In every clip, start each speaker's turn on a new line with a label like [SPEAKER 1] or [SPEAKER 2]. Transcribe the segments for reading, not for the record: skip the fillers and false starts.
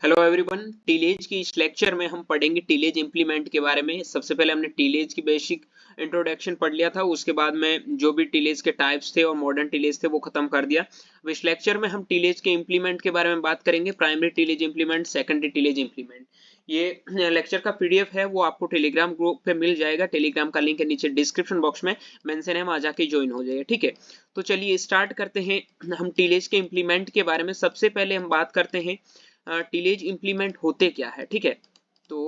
[SPEAKER 1] Hello everyone, tillage की इस lecture में हम पढ़ेंगे टीलेज इंप्लीमेंट के बारे में। सबसे पहले हमने टीलेज की बेसिक इंट्रोडक्शन पढ़ लिया था, उसके बाद में जो भी टीलेज के टाइप्स थे और मॉडर्न टीलेज थे वो खत्म कर दिया। अब इस लेक्चर में हम टीलेज के इंप्लीमेंट के बारे में बात करेंगे, primary tillage implement, secondary tillage implement. ये लेक्चर का पीडीएफ है, वो आपको टेलीग्राम ग्रुप पे मिल जाएगा। टेलीग्राम का लिंक है नीचे डिस्क्रिप्शन बॉक्स में मेंशन है, वहां जाके ज्वाइन हो जाइए। ठीक है, तो चलिए स्टार्ट करते हैं हम टीलेज के इंप्लीमेंट के बारे में। सबसे पहले हम बात करते हैं टीलेज इंप्लीमेंट होते क्या है। ठीक है, तो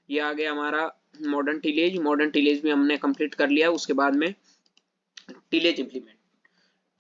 [SPEAKER 1] ये आ गया हमारा मॉडर्न टीलेज। मॉडर्न टीलेज भी हमने कंप्लीट कर लिया। उसके बाद में टीलेज इंप्लीमेंट।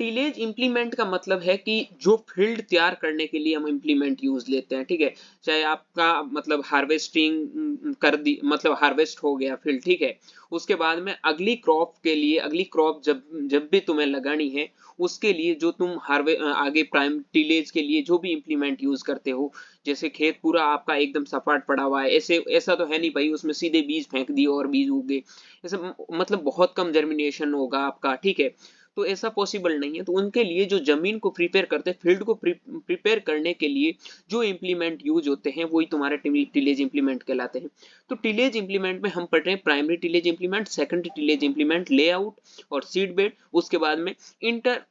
[SPEAKER 1] टीलेज इंप्लीमेंट का मतलब है कि जो फील्ड तैयार करने के लिए हम इंप्लीमेंट यूज लेते हैं। ठीक है, चाहे आपका मतलब हार्वेस्टिंग कर दी, मतलब हार्वेस्ट हो गया फील्ड, ठीक है, उसके बाद में अगली क्रॉप के लिए, अगली क्रॉप जब जब भी तुम्हें लगानी है उसके लिए जो तुम आगे प्राइम टीलेज के लिए जो भी इंप्लीमेंट यूज करते हो, जैसे खेत पूरा आपका एकदम सपाट पड़ा हुआ है, ऐसे ऐसा तो है नहीं भाई उसमें सीधे बीज फेंक दिए और बीज उगे, ऐसा मतलब बहुत कम जर्मिनेशन होगा आपका। ठीक है, तो ऐसा पॉसिबल नहीं है। तो उनके लिए जो जमीन को प्रिपेयर करते हैं, फील्ड को प्रिपेयर करने के लिए जो इंप्लीमेंट यूज होते हैं वही तुम्हारे टीलेज इंप्लीमेंट कहलाते हैं। तो टीलेज इंप्लीमेंट में हम पढ़ रहे हैं primary tillage implement, secondary tillage implement, layout और सीड बेड, उसके बाद में इंटर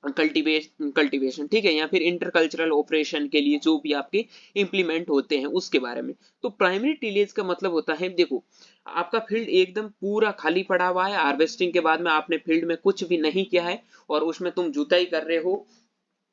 [SPEAKER 1] कल्टीवेशन। ठीक है, या फिर इंटरकल्चरल ऑपरेशन के लिए जो भी आपके इंप्लीमेंट होते हैं उसके बारे में। तो प्राइमरी टीलेज का मतलब होता है, देखो आपका फील्ड एकदम पूरा खाली पड़ा हुआ है, हार्वेस्टिंग के बाद में आपने फील्ड में कुछ भी नहीं किया है और उसमें तुम जुताई कर रहे हो,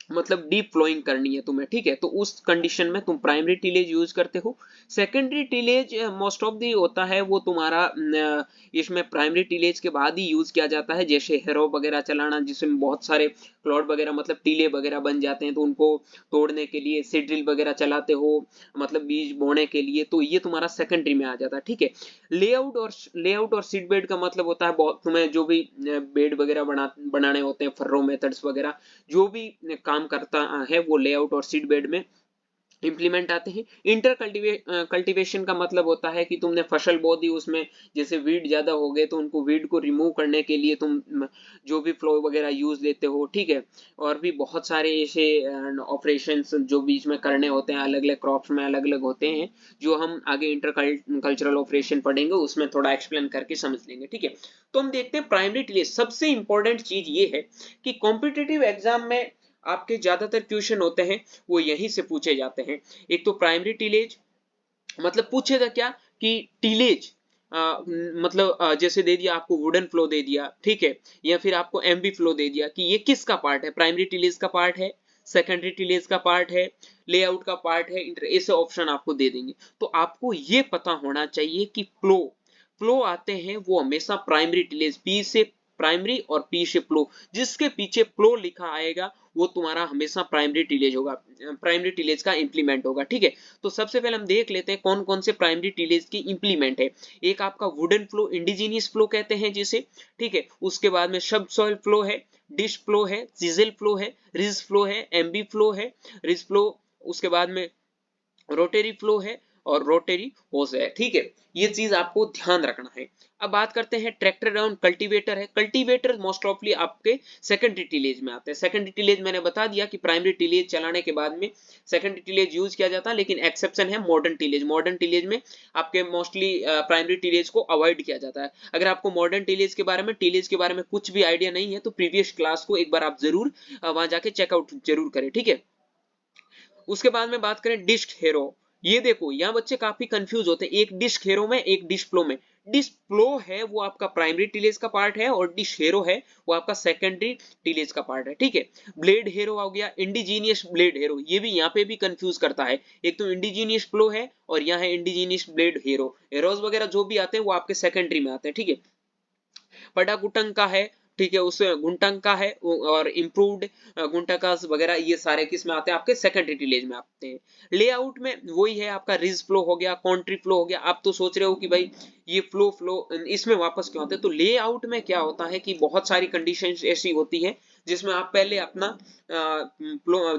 [SPEAKER 1] मतलब डीप फ्लोइंग करनी है तुम्हें। ठीक है, तो उस कंडीशन में तुम प्राइमरी टीलेज यूज करते हो। Secondary tillage most of the होता है वो तुम्हारा इसमें प्राइमरी टीलेज के बाद ही यूज किया जाता है, जैसे हेरो वगैरह चलाना जिसमें बहुत सारे क्लॉड वगैरह मतलब टीले वगैरह बन जाते हैं, तो उनको तोड़ने के लिए सीड्रिल वगैरह चलाते हो, मतलब बीज बोने के लिए, तो ये तुम्हारा सेकेंडरी में आ जाता है। ठीक है, लेआउट और सीड बेड का मतलब होता है बहुत तुम्हें जो भी बेड वगैरह बनाने होते हैं, फर्रो मेथड्स वगैरह जो भी काम करता है वो लेआउट और सीड बेड में इंप्लीमेंट आते हैं। इंटर कल्टीवेशन का मतलब होता है कि तुमने फसल बो दी, उसमें जैसे वीड ज्यादा हो गए तो उनको वीड को रिमूव करने के लिए तुम जो भी फ्लो वगैरह यूज लेते हो। ठीक है, और भी बहुत सारे ऐसे ऑपरेशंस जो बीच में करने होते हैं, अलग अलग क्रॉप्स में अलग अलग होते हैं, जो हम आगे इंटर कल्चरल ऑपरेशन पढ़ेंगे उसमें थोड़ा एक्सप्लेन करके समझ लेंगे। ठीक है, तो हम देखते हैं प्राइमरी टीलेज। सबसे इंपॉर्टेंट चीज ये है कि कॉम्पिटिटिव एग्जाम में आपके ज्यादातर क्वेश्चन होते हैं वो यहीं से पूछे जाते हैं। एक तो प्राइमरी टीलेज, मतलब पूछेगा क्या कि टीलेज मतलब जैसे दे दिया आपको वुडन फ्लो दे दिया, ठीक है, या फिर आपको एमबी फ्लो दे दिया कि ये किसका पार्ट है, प्राइमरी टीलेज का पार्ट है, सेकेंडरी टीलेज का पार्ट है, लेआउट का पार्ट है, ऐसे ऑप्शन आपको दे देंगे। तो आपको ये पता होना चाहिए कि फ्लो फ्लो आते हैं वो हमेशा प्राइमरी टीलेज, पी से प्राइमरी और पी से फ्लो, जिसके पीछे फ्लो लिखा आएगा वो तुम्हारा हमेशा प्राइमरी टीलेज होगा, प्राइमरी टीलेज का इंप्लीमेंट होगा। ठीक है, तो सबसे पहले हम देख लेते हैं कौन कौन से प्राइमरी टीलेज की इंप्लीमेंट है। एक आपका वुडन फ्लो, इंडिजीनियस फ्लो कहते हैं जिसे, ठीक है, उसके बाद में सब सॉइल फ्लो है, डिश फ्लो है, सीजल फ्लो है, रिज फ्लो है, एमबी फ्लो है, रिज फ्लो, उसके बाद में रोटेरी फ्लो है और रोटेरी होस है। ठीक है, ये चीज आपको ध्यान रखना है। अब बात करते हैं ट्रैक्टर डाउन कल्टीवेटर है। कल्टीवेटर मोस्ट ऑफली आपके सेकेंडरी टीलेज में आते हैं। सेकेंडरी टीलेज मैंने बता दिया कि प्राइमरी टीलेज चलाने के बाद में सेकेंडरी टीलेज यूज किया जाता है, लेकिन एक्सेप्शन है मॉडर्न टीलेज। मॉडर्न टीलेज में आपके मोस्टली प्राइमरी टीलेज को अवॉइड किया जाता है। अगर आपको मॉडर्न टीलेज के बारे में कुछ भी आइडिया नहीं है तो प्रीवियस क्लास को एक बार आप जरूर वहां जाके चेकआउट जरूर करें। ठीक है, उसके बाद में बात करें डिस्क हेरो। ये देखो यहाँ बच्चे काफी कंफ्यूज होते हैं, एक डिस्क हेरो में एक डिस्क फ्लो में। डिस्क फ्लो है वो आपका प्राइमरी टीलेज का पार्ट है और डिस्क हेरो है वो आपका सेकेंडरी टीलेज का पार्ट है। ठीक है, ब्लेड हेरो हो गया, इंडिजीनियस ब्लेड हेरो, ये भी यहाँ पे भी कंफ्यूज करता है। एक तो इंडिजीनियस फ्लो है और यहाँ है इंडिजीनियस ब्लेड हेरो। हेरोज वगैरह जो भी आते हैं वो आपके सेकेंडरी में आते हैं। ठीक है, पटाकुटंग का है, ठीक है, उस गुंटंग का है, और इम्प्रूव्ड गुंटकास वगैरह ये सारे किस में आते हैं, आपके सेकेंडरी टीलेज में आते हैं। लेआउट में वही है आपका रिज फ्लो हो गया, कॉन्ट्री फ्लो हो गया। आप तो सोच रहे हो कि भाई ये फ्लो इसमें वापस क्यों आते हैं, तो लेआउट में क्या होता है कि बहुत सारी कंडीशंस ऐसी होती है जिसमें आप पहले अपना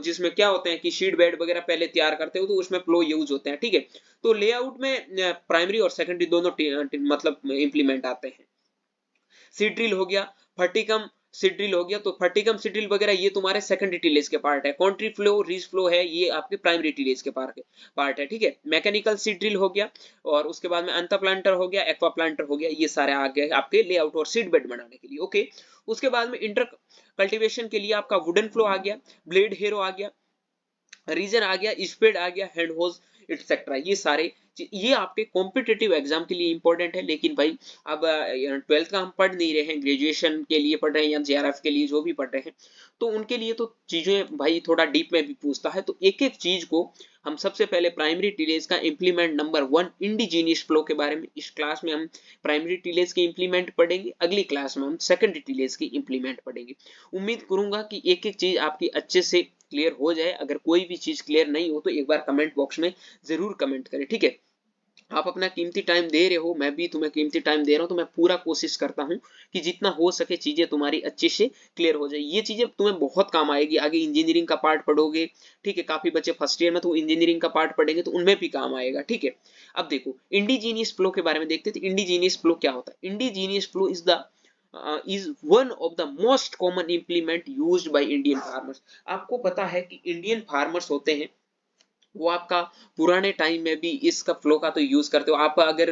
[SPEAKER 1] जिसमें क्या होते हैं कि शीट बेड वगैरह पहले तैयार करते हो तो उसमें फ्लो यूज होते हैं। ठीक है, तो लेआउट में प्राइमरी और सेकेंडरी दोनों मतलब इंप्लीमेंट आते हैं। सीड्रिल हो गया, फर्टिकम सीड ड्रिल हो गया, तो फर्टिकम सीड ड्रिल वगैरह ये तुम्हारे सेकेंडरी टिलेज के पार्ट है। कॉन्ट्री फ्लो, रीच फ्लो है, ये आपके प्राइमरी टिलेज के पार्ट है, ठीक है। मैकेनिकल सीड ड्रिल हो गया, और उसके बाद में अंतर प्लांटर हो गया, एक्वा प्लांटर हो गया, ये सारे आ गए आपके लेआउट और सीड बेड बनाने के लिए, ओके। उसके बाद में इंटर कल्टीवेशन के लिए आपका वुडन फ्लो आ गया, ब्लेड हेरो आ गया, रीजन आ गया, स्पेड आ गया, हैंड होज एटसेट्रा, ये सारे ये आपके कॉम्पिटिटिव एग्जाम के लिए इंपॉर्टेंट है। लेकिन भाई अब 12th का हम पढ़ नहीं रहे हैं, ग्रेजुएशन के लिए पढ़ रहे हैं या जेआरएफ के लिए जो भी पढ़ रहे हैं, तो उनके लिए तो चीजें भाई थोड़ा डीप में भी पूछता है। तो एक एक चीज को हम सबसे पहले प्राइमरी टिलेज का इंप्लीमेंट नंबर 1 इंडिजीनियस फ्लो के बारे में इस क्लास में हम प्राइमरी टिलेज की इंप्लीमेंट पढ़ेंगे, अगली क्लास में हम सेकेंडरी टिलेज की इंप्लीमेंट पढ़ेंगे। उम्मीद करूंगा कि एक एक चीज आपकी अच्छे से क्लियर हो जाए। अगर कोई भी चीज क्लियर नहीं हो तो एक बार कमेंट बॉक्स में जरूर कमेंट करें, ठीक है। आप अपना कीमती टाइम दे रहे हो, मैं भी तुम्हें कीमती टाइम दे रहा हूं, तो मैं पूरा कोशिश करता हूं कि जितना हो सके चीजें तुम्हारी अच्छे से क्लियर हो जाए। ये चीजें तुम्हें बहुत काम आएगी, आगे इंजीनियरिंग का पार्ट पढ़ोगे, ठीक है। काफी बच्चे फर्स्ट ईयर में तो इंजीनियरिंग का पार्ट पढ़ेंगे, तो उनमें भी काम आएगा, ठीक है। अब देखो इंडिजीनियस फ्लो के बारे में देखते थे। इंडिजीनियस फ्लो क्या होता है? Indigenous flow is one of the most common implement used by Indian farmers. आपको पता है कि इंडियन फार्मर्स होते हैं वो आपका पुराने टाइम में भी इसका फ्लो का तो यूज करते हो। आप अगर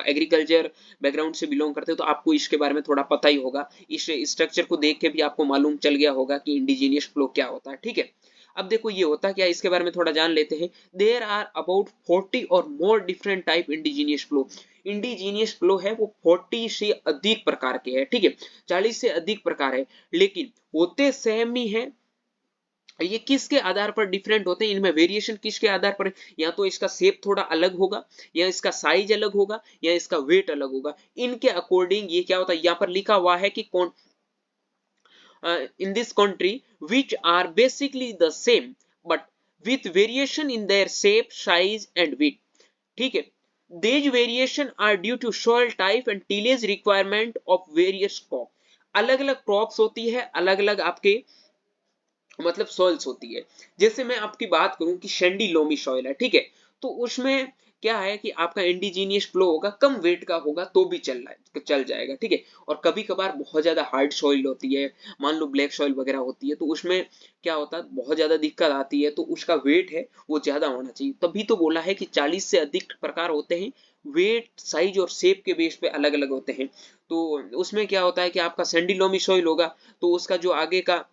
[SPEAKER 1] एग्रीकल्चर बैकग्राउंड से बिलोंग करते हो तो आपको इसके बारे में थोड़ा पता ही होगा। इस स्ट्रक्चर को देख के भी आपको मालूम चल गया होगा कि इंडिजीनियस फ्लो क्या होता है, ठीक है। अब देखो ये होता क्या, इसके बारे में थोड़ा जान लेते हैं। देयर आर अबाउट 40 और more different type indigenous flow. Indigenous flow है वो 40 से अधिक प्रकार के हैं, ठीक है, 40 से अधिक प्रकार है, लेकिन होते सेम ही है। ये किसके आधार पर डिफरेंट होते हैं, इनमें वेरिएशन किसके आधार पर? या तो इसका शेप थोड़ा अलग होगा, या इसका साइज अलग होगा, या इसका वेट अलग होगा। इनके अकॉर्डिंग ये क्या होता है, यहाँ पर लिखा हुआ है कि कौन in this country which are basically the same but with variation in their shape, size and weight, ठीक है। these variation are due to soil type and tillage requirement of various crop। अलग अलग क्रॉप्स होती है, अलग अलग आपके मतलब सॉइल्स होती है। जैसे मैं आपकी बात करूं कि शेंडी लोमी सॉइल है, ठीक है, तो उसमें क्या है कि आपका इंडिजीनियस फ्लो होगा, कम वेट का होगा तो भी चल जाएगा, ठीक है। और कभी कभार बहुत ज्यादा हार्ड सॉइल होती है, मान लो ब्लैक सॉइल वगैरह होती है, तो उसमें क्या होता है, बहुत ज्यादा दिक्कत आती है, तो उसका वेट है वो ज्यादा होना चाहिए। तभी तो बोला है कि 40 से अधिक प्रकार होते हैं, वेट, साइज और शेप के बेस पे अलग अलग होते हैं। तो उसमें क्या होता है कि आपका सैंडी लोमी सॉइल होगा तो उसका जो आगे का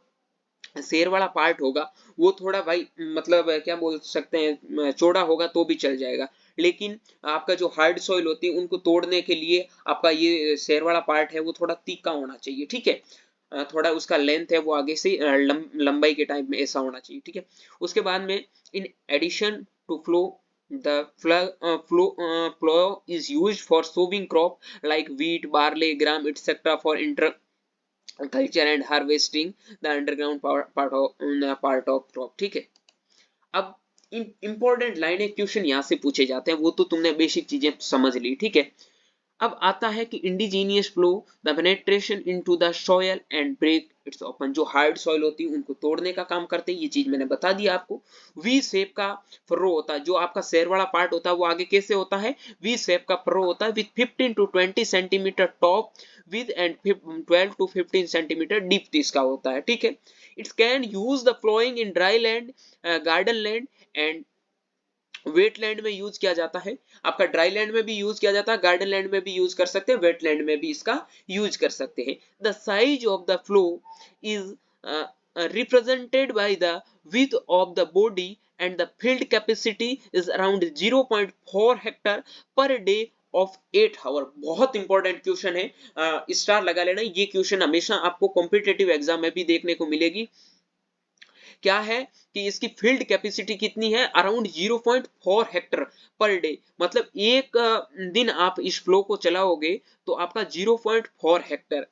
[SPEAKER 1] शेर वाला पार्ट होगा वो थोड़ा भाई मतलब क्या बोल सकते हैं, चौड़ा होगा तो भी चल जाएगा। लेकिन आपका जो हार्ड सॉइल होती है उनको तोड़ने के लिए आपका ये शेर वाला पार्ट है वो थोड़ा तीखा होना चाहिए, ठीक है। थोड़ा उसका लेंथ है वो आगे से लंबाई के टाइप में ऐसा होना चाहिए, ठीक है। उसके बाद में in addition to plough the plow is used for sowing crop like wheat, barley, gram etc for culture and harvesting the underground part of crop, ठीक है। अब इंपॉर्टेंट लाइनें क्वेश्चन यहाँ से पूछे जाते हैं, वो तो तुमने बेसिक चीजें समझ ली, ठीक है। अब आता है कि indigenous plough the penetration into the soil and break its open. जो हार्ड सॉइल होती है उनको तोड़ने का काम करते हैं, ये चीज मैंने बता दिया आपको। वी शेप का फरो होता है, जो आपका शेर वाला पार्ट होता है वो आगे कैसे होता है, वी शेप का फरो होता है with 15 to 20 centimetre top width and 12 to 15 centimetre deep इसका होता है, ठीक है। It's can use the ploughing in dry land, garden land and wetland में यूज किया जाता है। आपका ड्राई लैंड में भी यूज किया जाता है, गार्डन लैंड में भी यूज कर सकते हैं, वेटलैंड में भी इसका यूज कर सकते हैं। The size of the flow is represented by the width of the body and the field capacity is around 0.4 hectare per day of 8 hour। बहुत इंपॉर्टेंट क्वेश्चन है, स्टार लगा लेना, ये क्वेश्चन हमेशा आपको कॉम्पिटिटिव एग्जाम में भी देखने को मिलेगी। क्या है कि इसकी फील्ड कैपेसिटी कितनी है, अराउंड 0.4 हेक्टर पर डे, मतलब एक दिन आप इस फ्लो को चलाओगे तो आपका 0.4 हेक्टर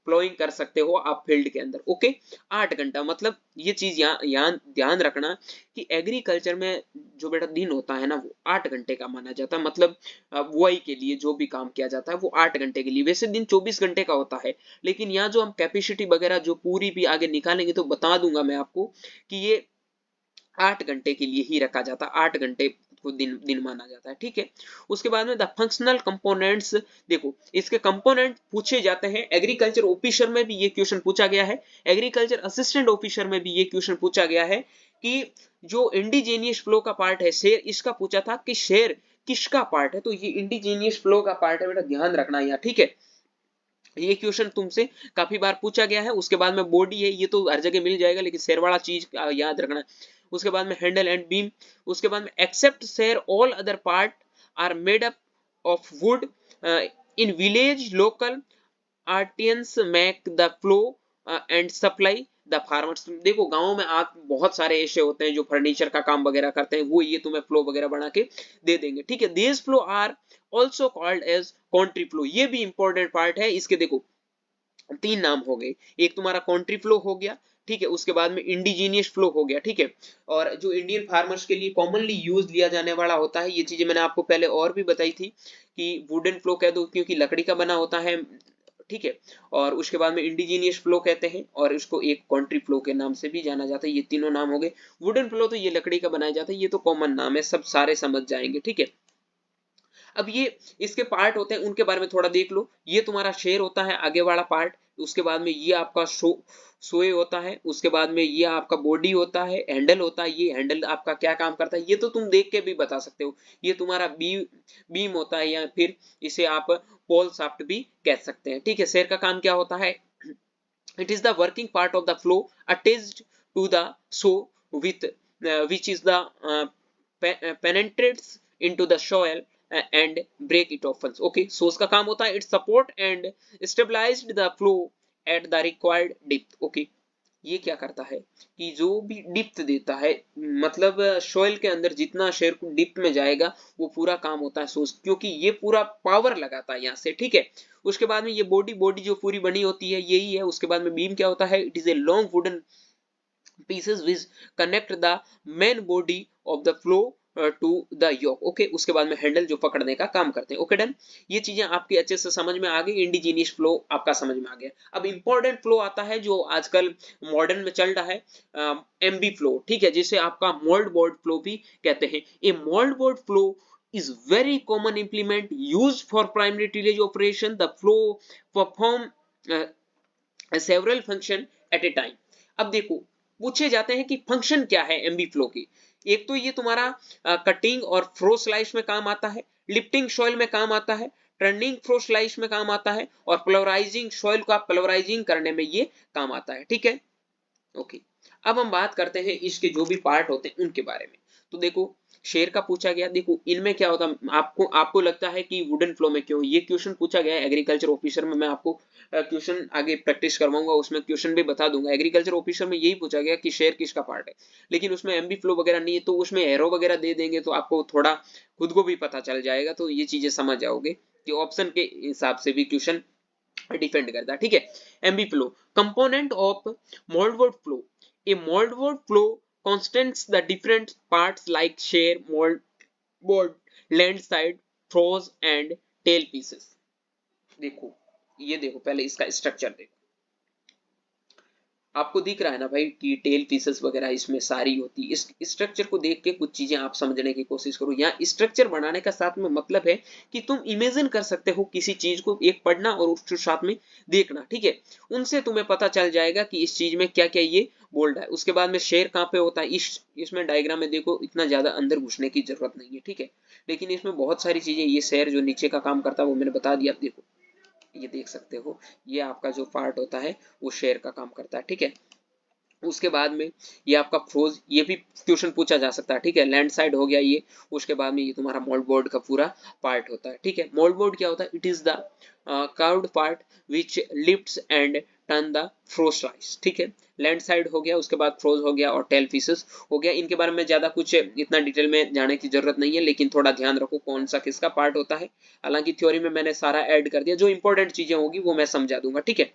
[SPEAKER 1] प्लोइंग कर सकते हो आप फील्ड के अंदर, ओके। 8 घंटा, मतलब ये चीज यहाँ ध्यान रखना कि एग्रीकल्चर में जो बेटा दिन होता है ना वो 8 घंटे का माना जाता है। मतलब बुआई के लिए जो भी काम किया जाता है वो 8 घंटे के लिए, वैसे दिन 24 घंटे का होता है, लेकिन यहाँ जो हम कैपेसिटी वगैरह जो पूरी भी आगे निकालेंगे तो बता दूंगा मैं आपको कि ये 8 घंटे के लिए ही रखा जाता है, 8 घंटे दिन माना जाता है, ठीक है। उसके बाद में द फंक्शनल कंपोनेंट्स, देखो इसके कंपोनेंट पूछे जाते हैं। एग्रीकल्चर ऑफिसर में भी ये क्वेश्चन पूछा गया है, एग्रीकल्चर असिस्टेंट ऑफिसर में भी ये क्वेश्चन पूछा गया है कि जो इंडिजीनियस फ्लो का पार्ट है शेर, इसका पूछा था कि शेर किसका पार्ट है, तो ये इंडिजीनियस फ्लो का पार्ट है बेटा, ध्यान रखना यहाँ, ठीक है। ये क्वेश्चन तुमसे काफी बार पूछा गया है। उसके बाद में बॉडी है, ये तो हर जगह मिल जाएगा, लेकिन शेर वाला चीज याद रखना। उसके बाद में हैंडल एंड बीम। उसके बाद में except share all other part are made up of wood in village local artisans make the plough and supply the farmers. देखो गांव में आप बहुत सारे ऐसे होते हैं जो फर्नीचर का काम वगैरह करते हैं, वो ये तुम्हें फ्लो वगैरह बना के दे देंगे, ठीक है। These plough are also called as country plough, ये भी इंपॉर्टेंट पार्ट है। इसके देखो 3 नाम हो गए, एक तुम्हारा कॉन्ट्री फ्लो हो गया, ठीक है। उसके बाद में इंडिजीनियस फ्लो हो गया, ठीक है। और जो इंडियन फार्मर्स के लिए कॉमनली यूज लिया जाने वाला होता है, ये चीजें मैंने आपको पहले और भी बताई थी कि वुडन फ्लो कह दो क्योंकि लकड़ी का बना होता है, ठीक है। और उसके बाद में इंडिजीनियस फ्लो कहते हैं, और इसको एक कॉन्ट्री फ्लो के नाम से भी जाना जाता है। ये तीनों नाम हो गए। वुडन फ्लो तो ये लकड़ी का बनाया जाता है, ये तो कॉमन नाम है, सब सारे समझ जाएंगे, ठीक है। अब ये इसके पार्ट होते हैं, उनके बारे में थोड़ा देख लो। ये तुम्हारा शेर होता है आगे वाला पार्ट, उसके बाद में ये आपका सोए होता है, उसके बाद में ये आपका बॉडी होता है, हैंडल होता है। ये हैंडल आपका क्या काम करता है ये तो तुम देख के भी बता सकते हो। ये तुम्हारा बीम होता है, या फिर इसे आप पोल शाफ्ट भी कह सकते हैं, ठीक है। शेर का काम क्या होता है? It is the working part of the plough attached to the sole with which is the penetrates into the soil and break it off. Okay, source का काम होता है it support and stabilized the flow at the required depth. Okay, ये क्या करता है कि जो भी डिप्थ देता है, मतलब सॉइल के अंदर जितना शेर को डिप्थ में जाएगा वो पूरा काम होता है सोर्स, क्योंकि ये पूरा पावर लगाता है यहाँ से, ठीक है। उसके बाद में ये बॉडी जो पूरी बनी होती है यही है। उसके बाद में बीम क्या होता है? It is a long wooden pieces which connect the main body of the flow to the yoke. Okay, उसके बाद में हैंडल जो पकड़ने का काम करते हैं। ओके डन, ये चीजें आपकी अच्छे से समझ में आ गई। इंडिजीनियस फ्लो आपका समझ में आ गया। अब इंपॉर्टेंट फ्लो आता है जो आजकल मॉडर्न में चल रहा है, एमबी फ्लो, ठीक है, जिसे आपका मोल्ड बोर्ड फ्लो भी कहते हैं। A mouldboard plough is very common implement used for primary tillage operation. The flow perform several function at a time. अब देखो पूछे जाते हैं कि फंक्शन क्या है एमबी फ्लो की। एक तो ये तुम्हारा कटिंग और फ्रो स्लाइस में काम आता है, लिफ्टिंग सॉइल में काम आता है, टर्निंग फ्रो स्लाइस में काम आता है, और प्लोराइजिंग सॉइल का प्लोराइजिंग करने में ये काम आता है, ठीक है। ओके, अब हम बात करते हैं इसके जो भी पार्ट होते हैं उनके बारे में। तो देखो शेर का पूछा गया, देखो इनमें क्या होता है, आपको लगता है कि वुडन फ्लो में क्यों, ये क्वेश्चन पूछा गया है एग्रीकल्चर ऑफिसर में। मैं आपको क्वेश्चन आगे प्रैक्टिस करवाऊंगा, उसमें क्वेश्चन भी बता दूंगा। एग्रीकल्चर ऑफिसर में यही पूछा गया कि शेर किसका पार्ट है, लेकिन उसमें एमबी फ्लो वगैरह नहीं है, तो उसमें एरो वगैरह दे देंगे तो आपको थोड़ा खुद को भी पता चल जाएगा, तो ये चीजें समझ जाओगे कि ऑप्शन के हिसाब से भी क्वेश्चन डिपेंड करता है, ठीक है। MB plough component of mouldboard plough. A moldboard flow constants the different parts like shear, moldboard, land side, throws and tail pieces. देखो ये देखो पहले इसका स्ट्रक्चर देखो, आपको दिख रहा है ना भाई कि टेल पीसेस वगैरह इसमें सारी होती है। इस स्ट्रक्चर को देख के कुछ चीजें आप समझने की कोशिश करो। यहाँ स्ट्रक्चर बनाने का साथ में मतलब है कि तुम इमेजिन कर सकते हो किसी चीज को, एक पढ़ना और उसके साथ में देखना, ठीक है। उनसे तुम्हें पता चल जाएगा कि इस चीज में क्या क्या ये बोल्ड है। उसके बाद में शेर कहाँ पे होता है, इसमें डायग्राम में देखो इतना ज्यादा अंदर घुसने की जरूरत नहीं है, ठीक है। लेकिन इसमें बहुत सारी चीजें, ये शेर जो नीचे का काम करता है वो मैंने बता दिया। देखो ये देख सकते हो, ये आपका जो पार्ट होता है वो शेर का काम करता है, ठीक है। उसके बाद में ये आपका फ्रोज, ये भी क्वेश्चन पूछा जा सकता है, ठीक है। लैंड साइड हो गया ये। उसके बाद में ये तुम्हारा मोल्ड बोर्ड का पूरा पार्ट होता है, ठीक है। मोल्ड बोर्ड क्या होता है? It is the curved part which lifts and turn the fro slice, ठीक है। लैंड साइड हो गया, उसके बाद फ्रोज हो गया और टेल पीसेस हो गया। इनके बारे में ज्यादा कुछ इतना डिटेल में जाने की जरूरत नहीं है, लेकिन थोड़ा ध्यान रखो कौन सा किसका पार्ट होता है। हालांकि थ्योरी में मैंने सारा ऐड कर दिया, जो इंपॉर्टेंट चीजें होगी वो मैं समझा दूंगा, ठीक है।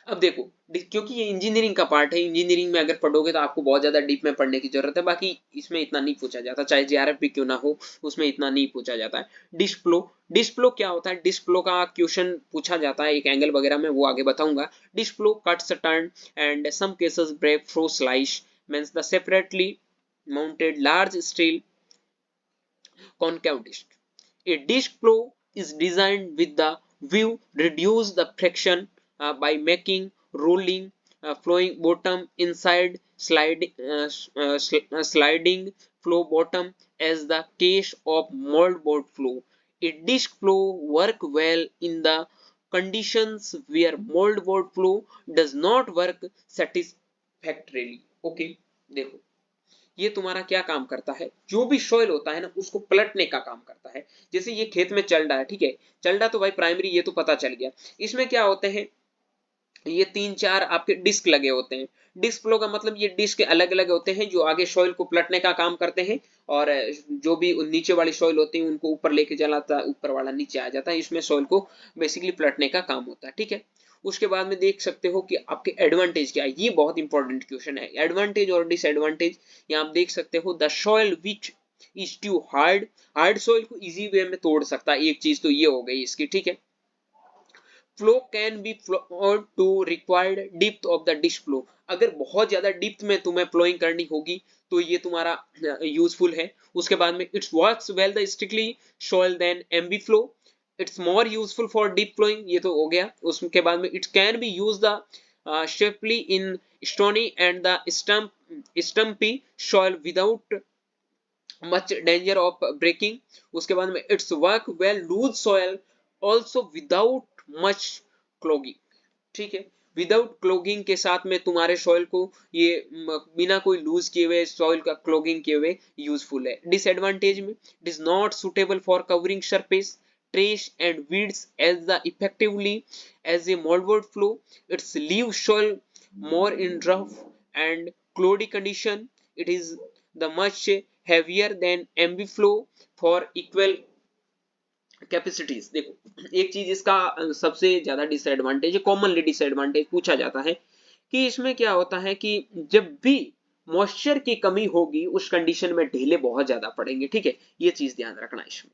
[SPEAKER 1] अब देखो क्योंकि ये इंजीनियरिंग का पार्ट है, इंजीनियरिंग में अगर पढ़ोगे तो आपको बहुत ज्यादा डीप में पढ़ने की जरूरत है। बाकी इसमें इतना नहीं पूछा जाता, चाहे जेआरएफ भी क्यों ना हो उसमें इतना नहीं पूछा जाता है। डिस्क फ्लो क्या होता है? डिस्क फ्लो का क्वेश्चन पूछा जाता है एक एंगल वगैरह में, वो आगे बताऊंगा। Disc plough cuts turn and some cases break furrow slice means the separately mounted large steel concave disc. A disc plow is designed with the view reduce the friction by making rolling flowing bottom inside sliding flow bottom as the case of moldboard flow. A disc flow work well in the conditions where moldboard flow does not work satisfactorily. Okay, देखो ये तुम्हारा क्या काम करता है, जो भी soil होता है ना उसको पलटने का काम करता है। जैसे ये खेत में चल रहा है, ठीक है, चल रहा तो भाई प्राइमरी ये तो पता चल गया। इसमें क्या होते हैं, ये 3-4 आपके डिस्क लगे होते हैं। डिस्क फ्लो का मतलब ये डिस्क अलग अलग होते हैं जो आगे सॉइल को पलटने का काम करते हैं, और जो भी नीचे वाली सॉइल होती है उनको ऊपर लेके चलाता है, ऊपर वाला नीचे आ जाता है, इसमें सॉइल को बेसिकली पलटने का काम होता है। ठीक है, उसके बाद में देख सकते हो कि आपके एडवांटेज क्या है। ये बहुत इंपॉर्टेंट क्वेश्चन है, एडवांटेज और डिसएडवांटेज। यहाँ आप देख सकते हो the soil which is too hard, hard soil को इजी वे में तोड़ सकता है, एक चीज तो ये हो गई इसकी। ठीक है, plough can be ploughed to required depth of the disc plough, अगर बहुत ज्यादा डिप्थ में तुम्हें फ्लोइंग करनी होगी तो ये तुम्हारा यूजफुल है। उसके बाद में it's works well the strictly soil then MB plough, it's more useful for deep ploughing, ये तो हो गया। उसके बाद में it can be use the safely in stony and the stumpy soil without much danger of breaking. उसके बाद में it's work well loose soil also without much clogging. ठीक है, विदाउट क्लॉगिंग के साथ में तुम्हारे सॉइल को ये बिना कोई लूज किए हुए सॉइल का क्लॉगिंग किए हुए यूजफुल है। डिसएडवांटेज में it is not suitable for covering surface trash and weeds as the effectively as a moldboard flow, its leave soil more in rough and cloudy condition, it is the much heavier than MB flow for equal capacities. देखो एक चीज इसका सबसे ज्यादा disadvantage, commonly disadvantage पूछा जाता है कि इसमें क्या होता है कि जब भी मॉइस्चर की कमी होगी उस कंडीशन में ढीले बहुत ज्यादा पड़ेंगे। ठीक है, ये चीज ध्यान रखना इसमें।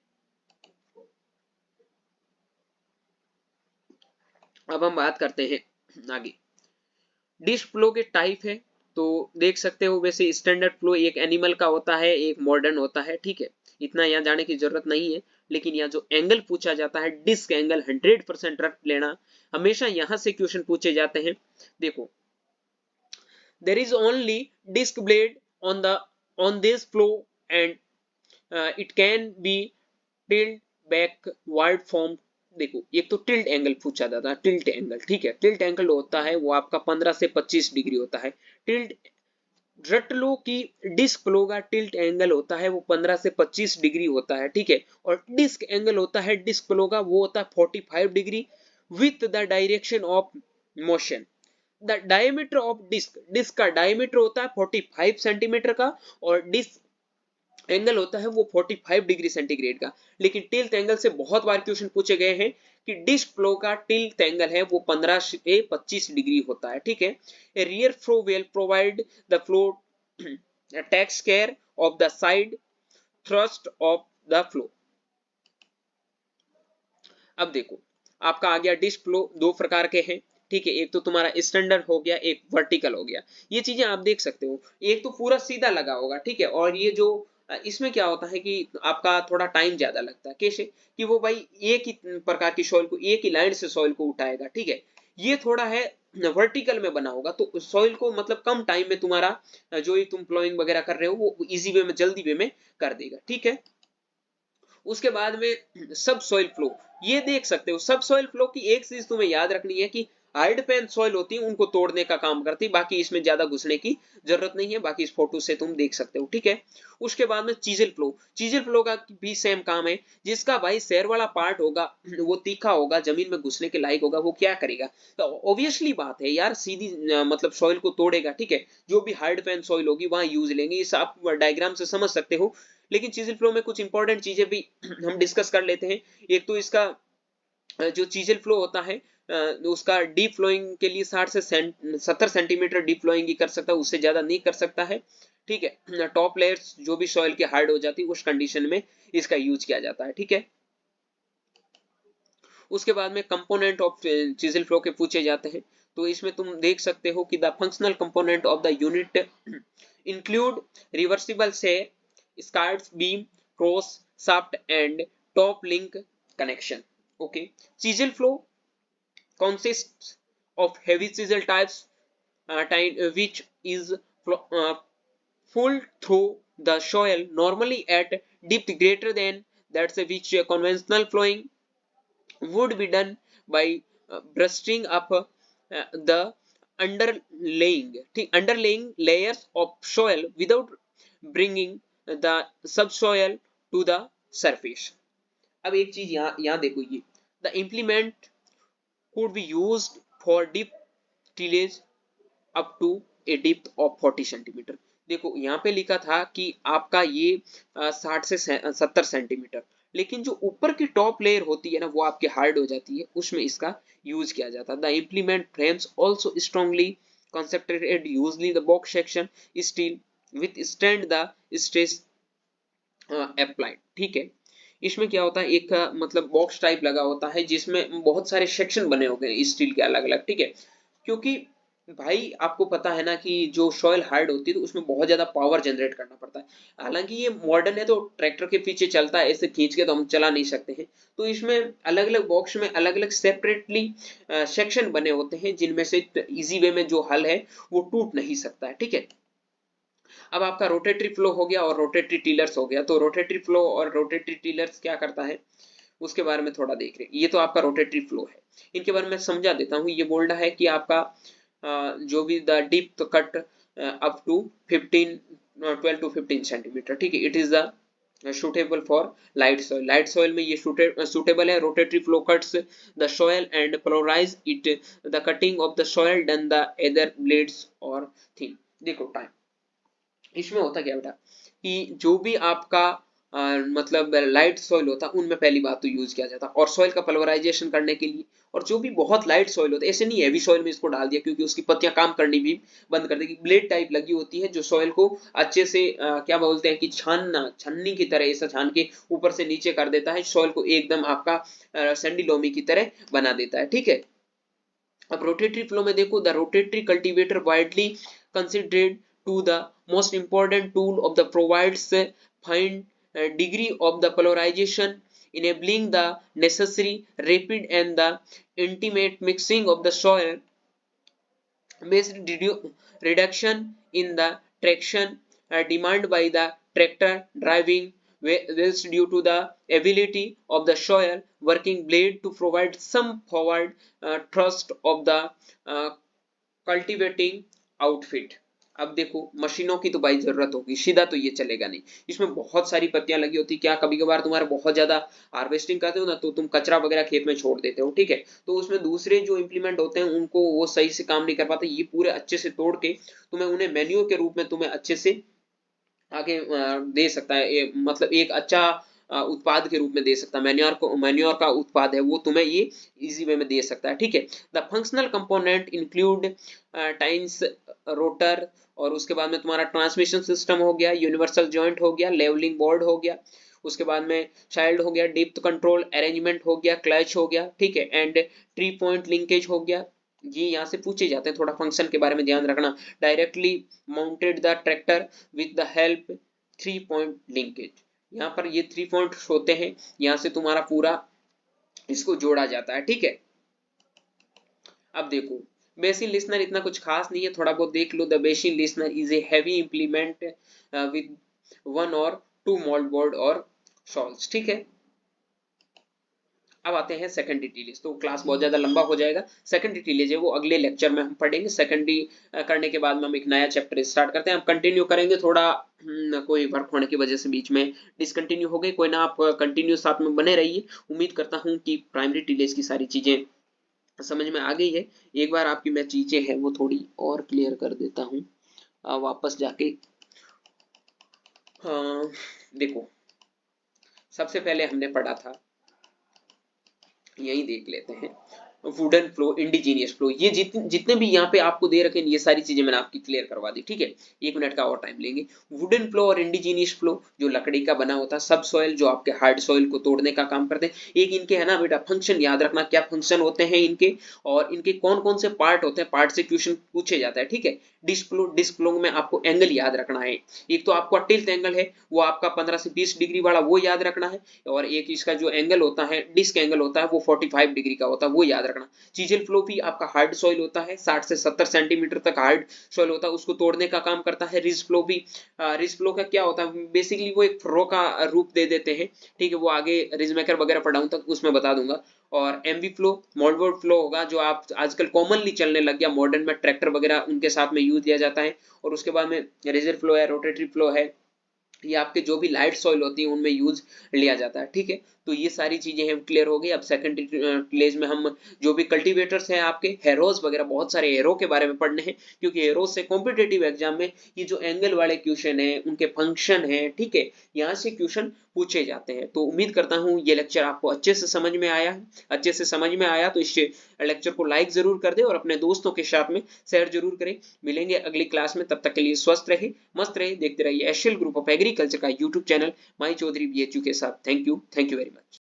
[SPEAKER 1] अब हम बात करते हैं आगे, डिश फ्लो के टाइप है। तो देख सकते हो वैसे स्टैंडर्ड फ्लो एक एनिमल का होता है, एक मॉडर्न होता है। ठीक है, इतना यहाँ जाने की जरूरत नहीं है, लेकिन यहाँ जो एंगल पूछा जाता है डिस्क एंगल 100% रख लेना, हमेशा यहाँ से क्वेश्चन पूछे जाते हैं। देखो there is only disc blade on this plough and it can be tilt backward from. देखो एक तो टिल्ट एंगल पूछा जाता है, टिल्ट एंगल। ठीक है, टिल्ट एंगल होता है वो आपका 15 से 25 डिग्री होता है। टिल्ट रट लो कि डिस्क फ्लो का टिल्ट एंगल होता है वो 15 से 25 डिग्री होता है। ठीक है, और डिस्क एंगल होता है डिस्क फ्लो का वो होता है 45 degree with the direction of motion. The diameter of disc का डायमीटर होता है 45 सेंटीमीटर का, और डिस्क एंगल होता है वो 45 डिग्री सेंटीग्रेड का। लेकिन टिल्ट एंगल से बहुत बार क्वेश्चन पूछे गए हैं कि डिस्क फ्लो का टिल्ट एंगल है वो 15 से 25 डिग्री होता है। ठीक है, a rear plough will provide the plough takes care of the side thrust of the plough. अब देखो आपका आ गया डिस्क फ्लो दो प्रकार के हैं। ठीक है, एक तो तुम्हारा स्टैंडर्ड हो गया, एक वर्टिकल हो गया। ये चीजें आप देख सकते हो, एक तो पूरा सीधा लगा होगा। ठीक है, और ये जो इसमें क्या होता है कि आपका थोड़ा टाइम ज्यादा लगता है। कैसे कि वो भाई एक ही प्रकार की सॉइल को एक ही लाइन से सॉइल को उठाएगा। ठीक है, ये थोड़ा है वर्टिकल में बना होगा तो सॉइल को मतलब कम टाइम में तुम्हारा जो ही तुम प्लॉइंग वगैरह कर रहे हो वो इजी वे में जल्दी वे में कर देगा। ठीक है, उसके बाद में सब सॉइल फ्लो, ये देख सकते हो सब सॉइल फ्लो की एक चीज तुम्हें याद रखनी है कि हार्ड पैन सॉइल होती है उनको तोड़ने का काम करती है, बाकी इसमें ज्यादा घुसने की जरूरत नहीं है, बाकी इस फोटो से तुम देख सकते हो। ठीक है, उसके बाद में चीजल फ्लो का भी सेम काम है। जिसका भाई सैर वाला पार्ट होगा वो तीखा होगा, जमीन में घुसने के लायक होगा, वो क्या करेगा, तो ऑब्वियसली बात है यार सीधी मतलब सॉइल को तोड़ेगा। ठीक है, जो भी हार्ड पैन सॉइल होगी वहां यूज लेंगे, इस आप डायग्राम से समझ सकते हो। लेकिन चीजल फ्लो में कुछ इंपॉर्टेंट चीजें भी हम डिस्कस कर लेते हैं। एक तो इसका जो चीजल फ्लो होता है उसका डीप फ्लोइंग के लिए 60 से 70 सेंटीमीटर डीप फ्लोइंग ही कर सकता है, उससे ज्यादा नहीं कर सकता है। ठीक है, टॉप लेयर्स जो भी सॉइल की हार्ड हो जाती है उस कंडीशन में इसका यूज किया जाता है। ठीक है, उसके बाद में कंपोनेंट ऑफ चीजल फ्लो के पूछे जाते हैं। तो इसमें तुम देख सकते हो कि the functional component of the unit include reversible से skirts beam cross shaft and top link connection. Okay, chisel flow consists of heavy chisel types, which is pulled through the soil normally at depth greater than that's which conventional flowing would be done by brushing up the underlaying layers of soil without bringing the subsoil to the surface. अब एक चीज यहाँ देखो, ये the implement could be used for deep tillage up to a depth of 40 centimetre. देखो यहाँ पे लिखा था कि आपका ये 60 से 70 सेंटीमीटर, लेकिन जो ऊपर की टॉप लेयर होती है ना वो आपकी हार्ड हो जाती है, उसमें इसका यूज किया जाता है। The implement frames also strongly constructed usually the box section steel with stand the stress applied. ठीक है, इसमें क्या होता है, एक मतलब बॉक्स टाइप लगा होता है जिसमें बहुत सारे सेक्शन बने होते हैं स्टील के अलग अलग। ठीक है, क्योंकि भाई आपको पता है ना कि जो सॉइल हार्ड होती है तो उसमें बहुत ज्यादा पावर जनरेट करना पड़ता है। हालांकि ये मॉडर्न है तो ट्रैक्टर के पीछे चलता है, ऐसे खींच के तो हम चला नहीं सकते हैं, तो इसमें अलग अलग बॉक्स में अलग अलग सेपरेटली सेक्शन बने होते हैं जिनमें से इजी वे में जो हल है वो टूट नहीं सकता है। ठीक है, अब आपका रोटेटरी फ्लो हो गया और रोटेटरी टीलर्स हो गया। तो रोटेटरी फ्लो और रोटेटरी टीलर्स क्या करता है उसके बारे में थोड़ा देख रहे हैं। ये तो आपका रोटेटरी फ्लो है, इनके बारे में समझा देता हूँ। ये बोल रहा है कि आपका जो भी the deep cut up to 12 to 15 centimetre. ठीक है, it is the suitable for light soil। light soil में ये suitable है। rotatory flow cuts the soil and polarize it, the cutting of the soil done the either blades or thin। देखो time इसमें होता क्या बेटा कि जो भी आपका मतलब लाइट सॉइल होता है उनमें पहली बात तो यूज किया जाता है, और सॉइल का पल्वराइजेशन करने के लिए। और जो भी बहुत लाइट सॉइल होता है, ऐसे नहीं हैवी सॉइल में इसको डाल दिया क्योंकि उसकी पत्तियां काम करनी भी बंद कर देगी। ब्लेड टाइप लगी होती है जो सॉइल को अच्छे से क्या बोलते हैं कि छन्नी की तरह ऐसा छान के ऊपर से नीचे कर देता है, सॉइल को एकदम आपका सैंडी लोमी की तरह बना देता है। ठीक है, अब रोटेटरी फ्लो में देखो, the rotary cultivator widely considered to the most important tool of the provides fine degree of the polarization, enabling the necessary rapid and the intimate mixing of the soil based reduction in the traction demand by the tractor driving wheels due to the ability of the soil working blade to provide some forward thrust of the cultivating outfit। अब देखो मशीनों की तो भाई जरूरत होगी, सीधा तो ये चलेगा नहीं, इसमें बहुत सारी पत्तियां लगी होती। क्या कभी कभार तुम्हारे बहुत ज्यादा हार्वेस्टिंग करते हो ना तो तुम कचरा वगैरह खेत में छोड़ देते हो। ठीक है, तो उसमें दूसरे जो इंप्लीमेंट होते हैं उनको वो सही से काम नहीं कर पाते। ये पूरे अच्छे से तोड़ के तुम्हें उन्हें मैन्योर के रूप में तुम्हें अच्छे से आगे दे सकता है, मतलब एक अच्छा उत्पाद के रूप में दे सकता है। मैन्योर का उत्पाद है वो तुम्हें ये इजी वे में दे सकता है। ठीक है, the functional component include times rotor, और उसके बाद में तुम्हारा ट्रांसमिशन सिस्टम हो गया, यूनिवर्सल जॉइंट हो गया, लेवलिंग बोर्ड हो गया, उसके बाद में चाइल्ड हो गया, डेप्थ कंट्रोल अरेंजमेंट हो गया, क्लच हो गया। ठीक है, एंड ट्री पॉइंट लिंकेज हो गया। ये यहाँ से पूछे जाते हैं, थोड़ा फंक्शन के बारे में ध्यान रखना। Directly mounted the tractor with the help 3 point linkage, यहाँ पर ये 3 पॉइंट होते हैं, यहाँ से तुम्हारा पूरा इसको जोड़ा जाता है। ठीक है, अब देखो बेसिन लिस्नर इतना कुछ खास नहीं है, थोड़ा बहुत देख लो। The basin lister is a heavy implement with 1 or 2 mould board और सॉल्व्स। ठीक है, अब आते हैं सेकेंडरी टीलेज। तो क्लास बहुत ज्यादा लंबा हो जाएगा, सेकेंडरी टीलेज है वो अगले लेक्चर में हम पढ़ेंगे। सेकेंडरी करने के बाद में हम एक नया चैप्टर स्टार्ट करते हैं। हम कंटिन्यू करेंगे, थोड़ा कोई वर्क होने की वजह से बीच में डिसकंटिन्यू हो गई, कोई ना, आप कंटिन्यू साथ में बने रहिए। उम्मीद करता हूँ कि प्राइमरी टीलेज की सारी चीजें समझ में आ गई है। एक बार आपकी मैं चीजें हैं वो थोड़ी और क्लियर कर देता हूँ वापस जाके। देखो सबसे पहले हमने पढ़ा था, यही देख लेते हैं, वुडन फ्लो, इंडिजीनियस फ्लो। ये जितने भी यहाँ पे आपको दे रखे हैं ये सारी चीजें मैंने आपकी क्लियर करवा दी। ठीक है, 1 मिनट का और टाइम लेंगे। वुडन फ्लो और इंडिजीनियस फ्लो जो लकड़ी का बना होता है, सब सॉइल जो आपके हार्ड सॉइल को तोड़ने का काम करते हैं। एक इनके है ना बेटा फंक्शन याद रखना, क्या फंक्शन होते हैं इनके और इनके कौन कौन से पार्ट होते हैं, पार्ट से क्वेश्चन पूछे जाता है। ठीक है, डिस्क फ्लो में आपको एंगल याद रखना है। एक तो आपका टिल्ट एंगल है वो आपका 15 से 20 डिग्री वाला वो याद रखना है, और एक इसका जो एंगल होता है डिस्क एंगल होता है वो 45 डिग्री का होता है, वो याद रखना। चीजल फ्लो भी आपका हार्ड सॉइल होता है, 60 से 70 सेंटीमीटर तक हार्ड सॉइल होता है, उसको तोड़ने का काम करता है। रिज फ्लो भी, रिज फ्लो का क्या होता है, बेसिकली वो एक फ्लो का रूप दे देते हैं, ठीक है, वो आगे रिज मेकर वगैरह पढ़ाऊं तक उसमें बता दूंगा। और एमवी फ्लो, मोल्डवर्ड फ्लो होगा जो आप आजकल कॉमनली चलने लग गया, मॉडर्न में ट्रैक्टर वगैरह उनके साथ में यूज लिया जाता है। और उसके बाद में रेजर फ्लो है, रोटेटरी फ्लो है, ये आपके जो भी लाइट सॉइल होती है उनमें यूज लिया जाता है, ठीक है। तो ये सारी चीजें हम क्लियर हो गई। अब सेकंड प्लेज में हम जो भी कल्टीवेटर्स हैं आपके हेरोज वगैरह, बहुत सारे हेरो के बारे में पढ़ने हैं, क्योंकि हेरोज से कॉम्पिटेटिव एग्जाम में ये जो एंगल वाले क्वेश्चन है उनके फंक्शन है, ठीक है, यहाँ से क्वेश्चन पूछे जाते हैं। तो उम्मीद करता हूँ ये लेक्चर आपको अच्छे से समझ में आया है। अच्छे से समझ में आया तो इस लेक्चर को लाइक जरूर कर दे और अपने दोस्तों के साथ में शेयर जरूर करें। मिलेंगे अगली क्लास में, तब तक के लिए स्वस्थ रहे, मस्त रहे, देखते रहिए एशियल ग्रुप ऑफ एग्रीकल्चर का यूट्यूब चैनल माई चौधरी BHU के साथ। Thank you very much.